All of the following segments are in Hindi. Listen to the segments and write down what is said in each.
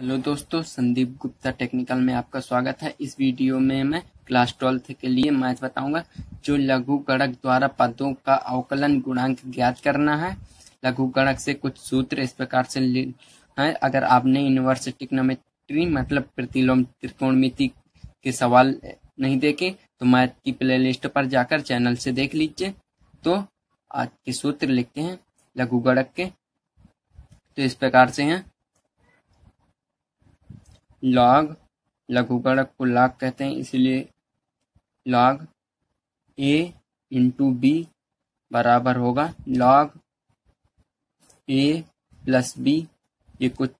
हेलो दोस्तों, संदीप गुप्ता टेक्निकल में आपका स्वागत है। इस वीडियो में मैं क्लास 12th के लिए मैथ बताऊंगा। जो लघुगणक द्वारा पदों का अवकलन गुणांक ज्ञात करना है। लघुगणक से कुछ सूत्र इस प्रकार से है। अगर आपने इनवर्स ट्रिग्नोमेट्री मतलब प्रतिलोम त्रिकोणमिति के सवाल नहीं देखे तो मैथ की प्लेलिस्ट पर जाकर चैनल से देख लीजिए। तो आज के सूत्र लिखते हैं लघुगणक के। तो इस प्रकार से हैं। लॉग, लघुगणक को लॉग कहते हैं, इसलिए लॉग ए इंटू बी बराबर होगा लॉग ए प्लस बी। ये कुछ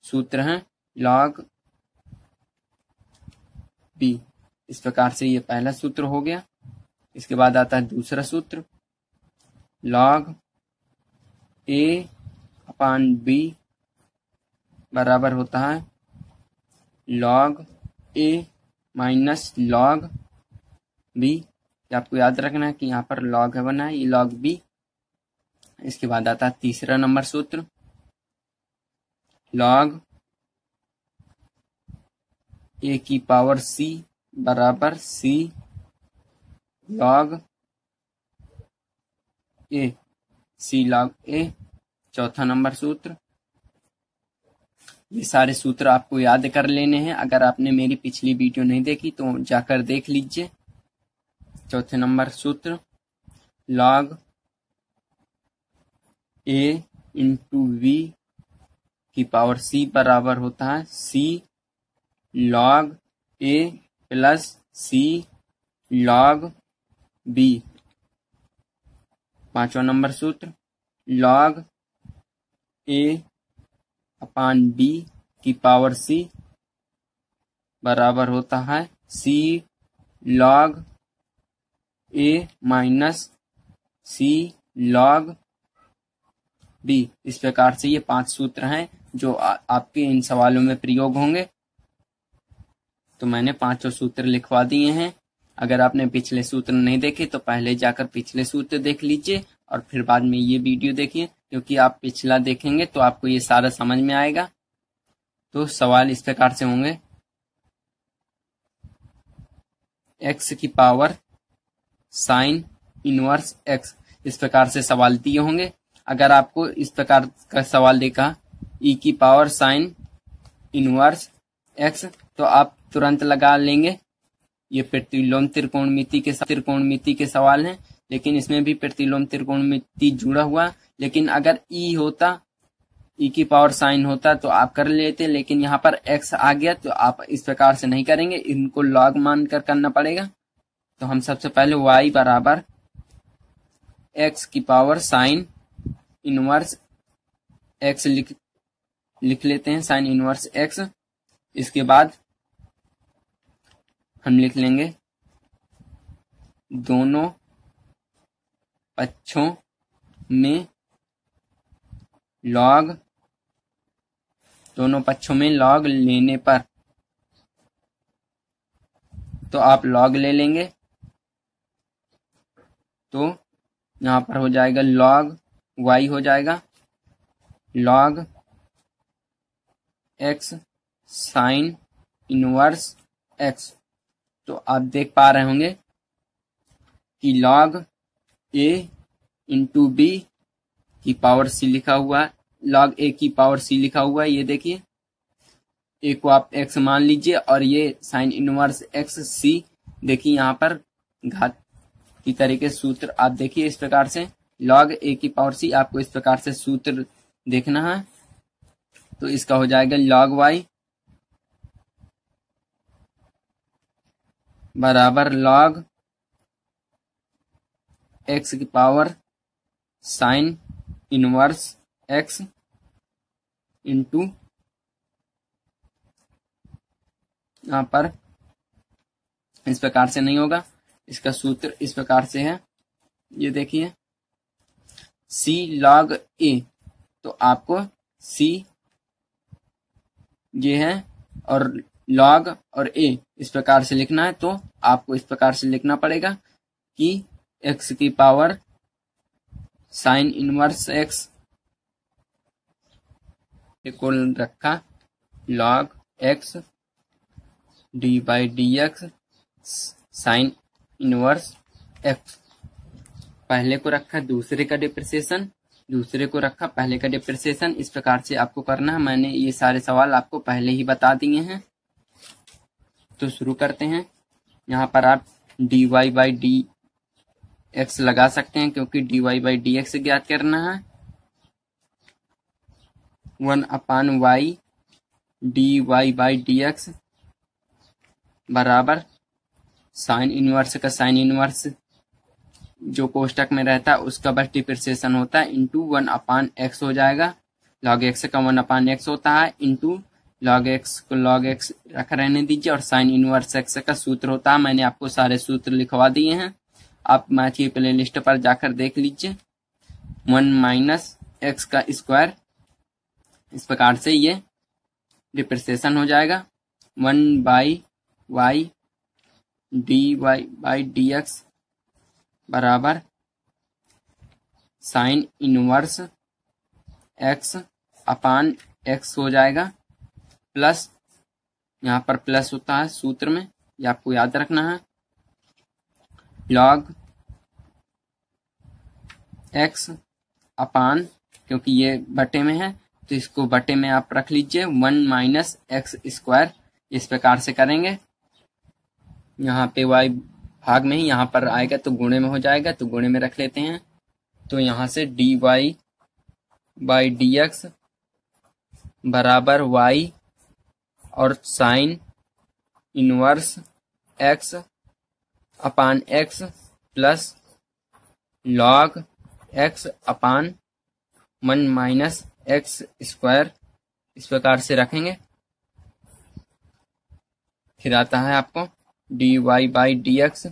सूत्र हैं। लॉग बी, इस प्रकार से ये पहला सूत्र हो गया। इसके बाद आता है दूसरा सूत्र, लॉग ए अपान बी बराबर होता है लॉग ए माइनस लॉग बी। आपको याद रखना है कि यहाँ पर लॉग है बना है, ये लॉग बी। इसके बाद आता है तीसरा नंबर सूत्र, लॉग ए की पावर सी बराबर सी लॉग ए, सी लॉग ए। चौथा नंबर सूत्र। ये सारे सूत्र आपको याद कर लेने हैं। अगर आपने मेरी पिछली वीडियो नहीं देखी तो जाकर देख लीजिए। चौथे नंबर सूत्र, लॉग ए इंटू वी की पावर सी बराबर होता है सी लॉग ए प्लस सी लॉग बी। पांचवा नंबर सूत्र, लॉग ए अपान बी की पावर सी बराबर होता है सी लॉग ए माइनस सी लॉग बी। इस प्रकार से ये 5 सूत्र हैं जो आपके इन सवालों में प्रयोग होंगे। तो मैंने 5 सूत्र लिखवा दिए हैं। अगर आपने पिछले सूत्र नहीं देखे तो पहले जाकर पिछले सूत्र देख लीजिए और फिर बाद में ये वीडियो देखिए, क्योंकि आप पिछला देखेंगे तो आपको ये सारा समझ में आएगा। तो सवाल इस प्रकार से होंगे, x की पावर साइन इनवर्स x, इस प्रकार से सवाल दिए होंगे। अगर आपको इस प्रकार का सवाल देखा e की पावर साइन इनवर्स x, तो आप तुरंत लगा लेंगे। ये प्रतिलोम त्रिकोणमिति के सवाल हैं, लेकिन इसमें भी प्रतिलोम त्रिकोणमिति जुड़ा हुआ। लेकिन अगर ई होता, ई की पावर साइन होता तो आप कर लेते, लेकिन यहाँ पर x आ गया तो आप इस प्रकार से नहीं करेंगे, इनको लॉग मानकर करना पड़ेगा। तो हम सबसे पहले y बराबर x की पावर साइन इनवर्स x लिख लेते हैं, साइन इनवर्स x। इसके बाद हम लिख लेंगे दोनों पक्षों में लॉग, दोनों पक्षों में लॉग लेने पर, तो आप लॉग ले लेंगे। तो यहां पर हो जाएगा लॉग y हो जाएगा log x sine inverse x। तो आप देख पा रहे होंगे कि लॉग a इंटू बी की पावर सी लिखा हुआ है, लॉग ए की पावर सी लिखा हुआ है। ये देखिए, ए को आप x मान लीजिए और ये साइन इनवर्स x सी। देखिए यहाँ पर घात की तरीके सूत्र आप देखिए इस प्रकार से, लॉग ए की पावर सी, आपको इस प्रकार से सूत्र देखना है। तो इसका हो जाएगा लॉग y बराबर लॉग x की power sine inverse x into, यहां पर इस प्रकार से नहीं होगा, इसका सूत्र इस प्रकार से है। ये देखिए c log a, तो आपको c ये है और log और a इस प्रकार से लिखना है। तो आपको इस प्रकार से लिखना पड़ेगा कि x की पावर साइन इनवर्स x को रखा log x dy dx sine inverse x। पहले को रखा दूसरे का डिप्रिसिएशन, दूसरे को रखा पहले का डिप्रिसिएशन। इस प्रकार से आपको करना है। मैंने ये सारे सवाल आपको पहले ही बता दिए हैं। तो शुरू करते हैं। यहाँ पर आप dy बाई डी एक्स लगा सकते हैं, क्योंकि dy बाई डी एक्स ज्ञात करना है। 1/y dy by d x बराबर साइन इनवर्स का साइन इनवर्स जो कोष्टक में रहता है उसका बस डिप्रिसिएशन होता है, इंटू 1/x हो जाएगा। log x का 1/x होता है, इंटू log x को log x रख रहने दीजिए, और साइन इनवर्स x का सूत्र होता है। मैंने आपको सारे सूत्र लिखवा दिए हैं, आप मैथ की प्ले लिस्ट पर जाकर देख लीजिए। 1 माइनस x का स्क्वायर, इस प्रकार से ये डिप्रिसिएशन हो जाएगा। 1/y dy by d x बराबर साइन इनवर्स x अपान x हो जाएगा, प्लस यहाँ पर प्लस होता है सूत्र में, ये आपको याद रखना है। log x अपान, क्योंकि ये बटे में है तो इसको बटे में आप रख लीजिए, 1 माइनस एक्स स्क्वायर। इस प्रकार से करेंगे। यहाँ पे y भाग में ही यहाँ पर आएगा तो गुणे में हो जाएगा, तो गुणे में रख लेते हैं। तो यहाँ से dy बाई डी एक्स बराबर y और साइन इनवर्स x अपान x प्लस log x अपान 1 माइनस एक्स स्क्वायर, इस प्रकार से रखेंगे। फिर आता है आपको dy by d x,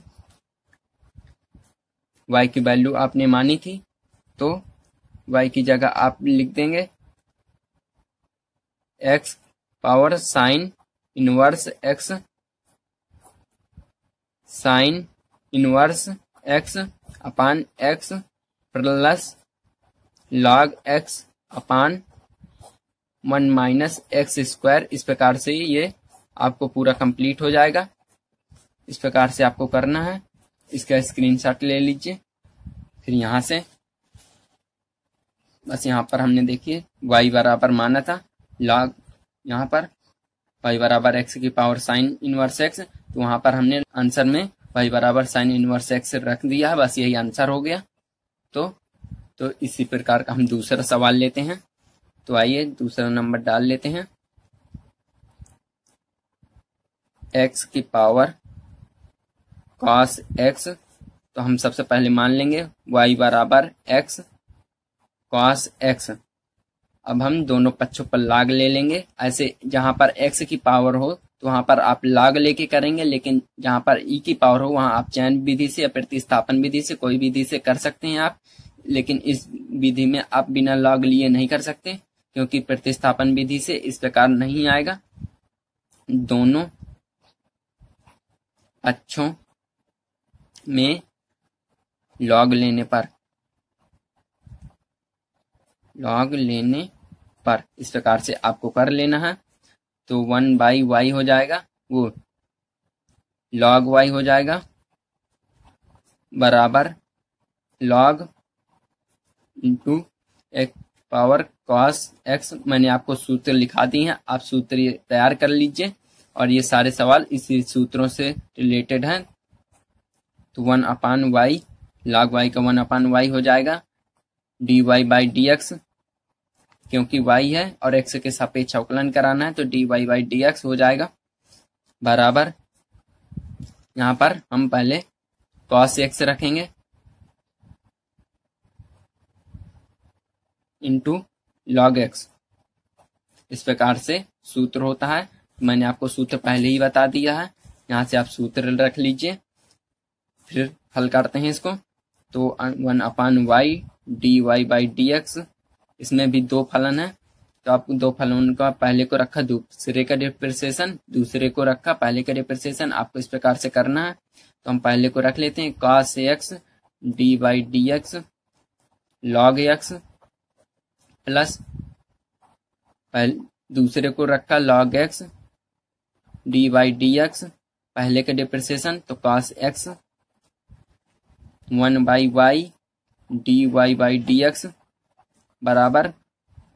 y की वैल्यू आपने मानी थी तो y की जगह आप लिख देंगे x power sine inverse x, sine inverse x अपान x प्लस log x अपान 1 माइनस एक्स स्क्वायर। इस प्रकार से ये आपको पूरा कंप्लीट हो जाएगा। इस प्रकार से आपको करना है। इसका स्क्रीनशॉट ले लीजिए। फिर यहाँ से बस यहाँ पर हमने देखिए y बराबर माना था, log यहाँ पर y बराबर x की पावर साइन इनवर्स x, तो वहां पर हमने आंसर में y बराबर साइन इनवर्स x रख दिया है। बस यही आंसर हो गया। तो इसी प्रकार का हम दूसरा सवाल लेते हैं। तो आइए दूसरा नंबर डाल लेते हैं। x की पावर cos x, तो हम सबसे पहले मान लेंगे y बराबर x cos x। अब हम दोनों पक्षों पर log ले लेंगे। ऐसे जहां पर x की पावर हो तो वहां पर आप log लेके करेंगे, लेकिन जहां पर e की पावर हो वहां आप चयन विधि से या प्रतिस्थापन विधि से, कोई विधि से कर सकते हैं आप। लेकिन इस विधि में आप बिना log लिए नहीं कर सकते, क्योंकि प्रतिस्थापन विधि से इस प्रकार नहीं आएगा। दोनों पक्षों में log लेने पर इस प्रकार से आपको कर लेना है। तो 1/y हो जाएगा, वो log y हो जाएगा बराबर log इंटू एक पावर cos x। मैंने आपको सूत्र लिखा दिए हैं, आप सूत्र तैयार कर लीजिए, और ये सारे सवाल इसी सूत्रों से रिलेटेड हैं। तो 1/y log y का 1/y हो जाएगा, dy बाई डी एक्स, क्योंकि y है और x के सापेक्ष अवकलन कराना है तो dy बाई डी एक्स हो जाएगा बराबर, यहाँ पर हम पहले cos x रखेंगे इंटू log x। इस प्रकार से सूत्र होता है। मैंने आपको सूत्र पहले ही बता दिया है, यहाँ से आप सूत्र रख लीजिए। फिर हल करते हैं इसको। तो 1/y dy by d x, इसमें भी दो फलन है तो आप दो फलन का पहले को रखा दूसरे का डिप्रिसिएशन, दूसरे को रखा पहले का डिप्रिसिएशन। आपको इस प्रकार से करना है। तो हम पहले को रख लेते हैं cos x D by d x log x plus दूसरे को रखा log x dy dx, पहले के डिप्रिसिएशन तो cos x 1/y dy by dx बराबर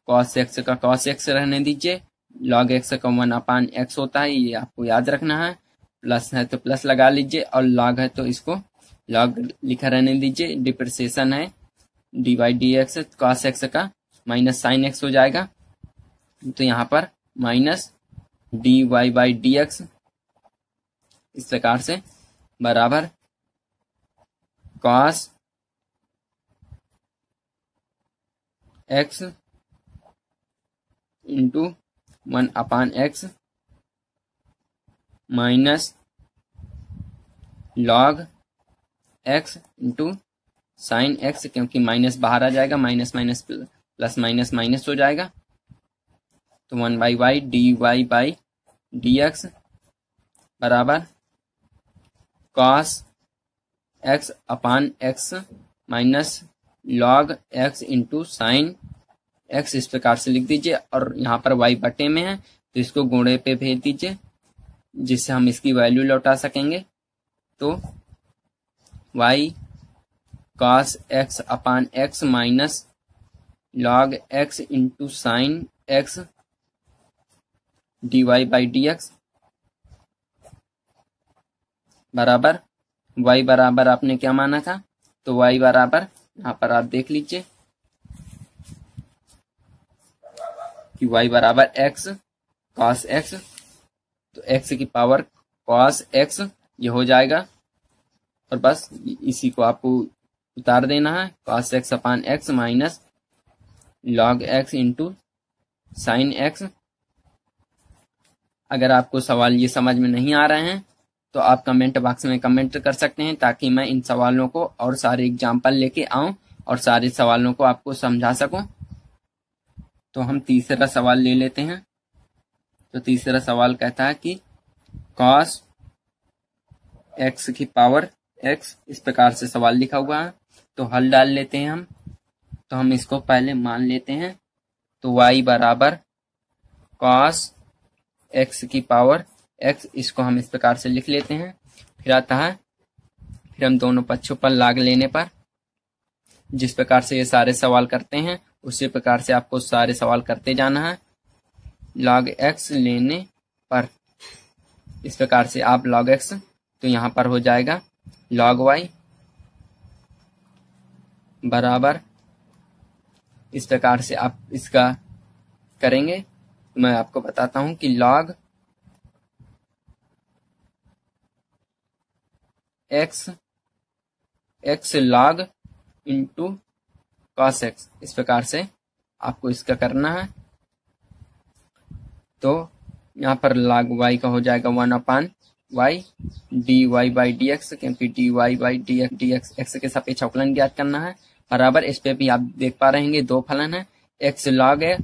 cos x का cos x रहने दीजिए, log x का 1/x होता है, ये आपको याद रखना है। प्लस है तो प्लस लगा लीजिए और log है तो इसको log लिखा रहने दीजिए। डिप्रिसिएशन है dy dx cos x का माइनस साइन x हो जाएगा, तो यहाँ पर माइनस dy बाई dx इस प्रकार से बराबर cos x into 1/x minus log x into sine x, क्योंकि माइनस बाहर आ जाएगा, minus minus plus minus minus हो जाएगा, तो 1/y dy बाई dx बराबर cos x अपान x minus log x into sine x इस प्रकार से लिख दीजिए। और यहाँ पर y बटे में है तो इसको गुणे पे भेज दीजिए, जिससे हम इसकी वैल्यू लौटा सकेंगे। तो y cos x upon x minus log x into sine x dy by dx बराबर y बराबर आपने क्या माना था, तो y बराबर यहाँ पर आप देख लीजिए कि y बराबर x cos x, तो x की पावर cos x ये हो जाएगा, और बस इसी को आपको उतार देना है। cos x अपान x minus log x into sine x। अगर आपको सवाल ये समझ में नहीं आ रहे हैं तो आप कमेंट बॉक्स में कमेंट कर सकते हैं, ताकि मैं इन सवालों को और सारे एग्जाम्पल लेके आऊं और सारे सवालों को आपको समझा सकूं। तो हम तीसरा सवाल ले लेते हैं। तो तीसरा सवाल कहता है कि cos x की पावर x, इस प्रकार से सवाल लिखा हुआ है, तो हल डाल लेते हैं हम। तो हम इसको पहले मान लेते हैं, तो y बराबर cos x की पावर x, इसको हम इस प्रकार से लिख लेते हैं। फिर आता है, फिर हम दोनों पक्षों पर log लेने पर, जिस प्रकार से ये सारे सवाल करते हैं उसी प्रकार से आपको सारे सवाल करते जाना है। log x लेने पर इस प्रकार से आप log x, तो यहाँ पर हो जाएगा log y बराबर, इस प्रकार से आप इसका करेंगे। मैं आपको बताता हूं कि log x log into cos x, इस प्रकार से आपको इसका करना है। तो यहाँ पर log y का हो जाएगा 1/y dy बाई dx, क्योंकि dy बाई dx x के सापेक्ष अवकलन ज्ञात करना है, बराबर। इस पे भी आप देख पा रहे हैं दो फलन है, x log है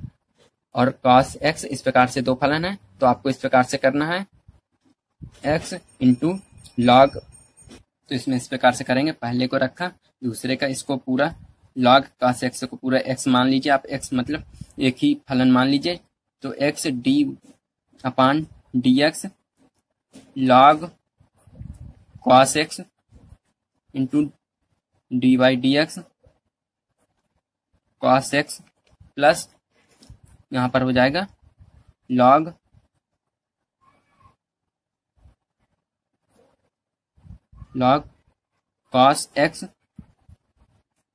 और cos x, इस प्रकार से दो फलन है। तो आपको इस प्रकार से करना है x इंटू log, तो इसमें इस प्रकार से करेंगे, पहले को रखा, दूसरे का इसको पूरा log cos x को पूरा x मान लीजिए आप, x मतलब एक ही फलन मान लीजिए। तो x d upon dx log cos x into dy by dx cos x plus यहाँ पर हो जाएगा log cos x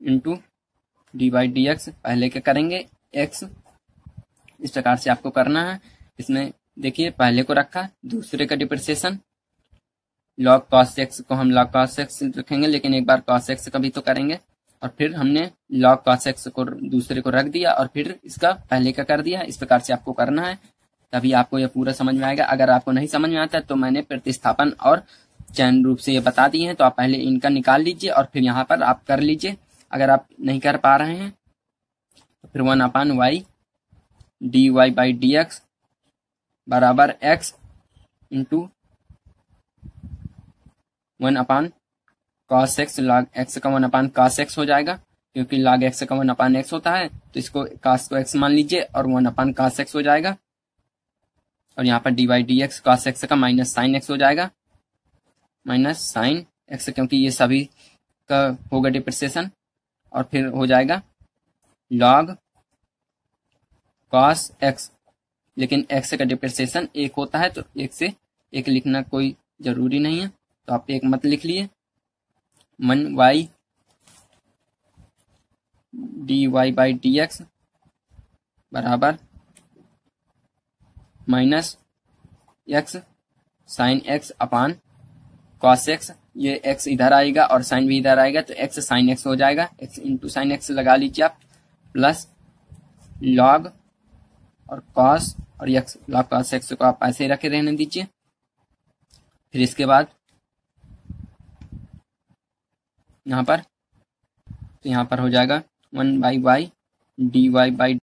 into D by d x, पहले क्या करेंगे x, इस प्रकार से आपको करना है। इसमें देखिए पहले को रखा, दूसरे का डिप्रिसिएशन log cos x को हम log cos x रखेंगे, लेकिन एक बार cos x का भी तो करेंगे, और फिर हमने log cos x को दूसरे को रख दिया और फिर इसका पहले का कर दिया। इस प्रकार से आपको करना है, तभी आपको यह पूरा समझ में आएगा। अगर आपको नहीं समझ में आता तो मैंने प्रतिस्थापन और चयन रूप से ये बता दिए हैं, तो आप पहले इनका निकाल लीजिए और फिर यहाँ पर आप कर लीजिए। अगर आप नहीं कर पा रहे हैं तो फिर 1/y dy बाई dx बराबर x into 1/cos x log x का 1/cos x हो जाएगा, क्योंकि log x का 1/x होता है, तो इसको cos को x मान लीजिए और 1/cos x हो जाएगा। और यहाँ पर d y d x cos x का माइनस साइन एक्स हो जाएगा, माइनस साइन एक्स, क्योंकि ये सभी का होगा डिप्रिसिएशन। और फिर हो जाएगा लॉग कॉस एक्स, लेकिन एक्स का डिप्रिसिएशन 1 होता है तो 1 से 1 लिखना कोई जरूरी नहीं है, तो आप 1 मत लिख लिए। 1 y d y by d x बराबर minus x sine x upon cos x. ये एक्स इधर आएगा और साइन भी इधर आएगा, तो एक्स साइन एक्स हो जाएगा, एक्स इंटू साइन एक्स लगा लीजिए आप, प्लस लॉग और कॉस और एक्स, लॉग कॉस एक्स को आप ऐसे ही रखे रहने दीजिए। फिर इसके बाद यहाँ पर, तो यहाँ पर हो जाएगा 1 by y d y by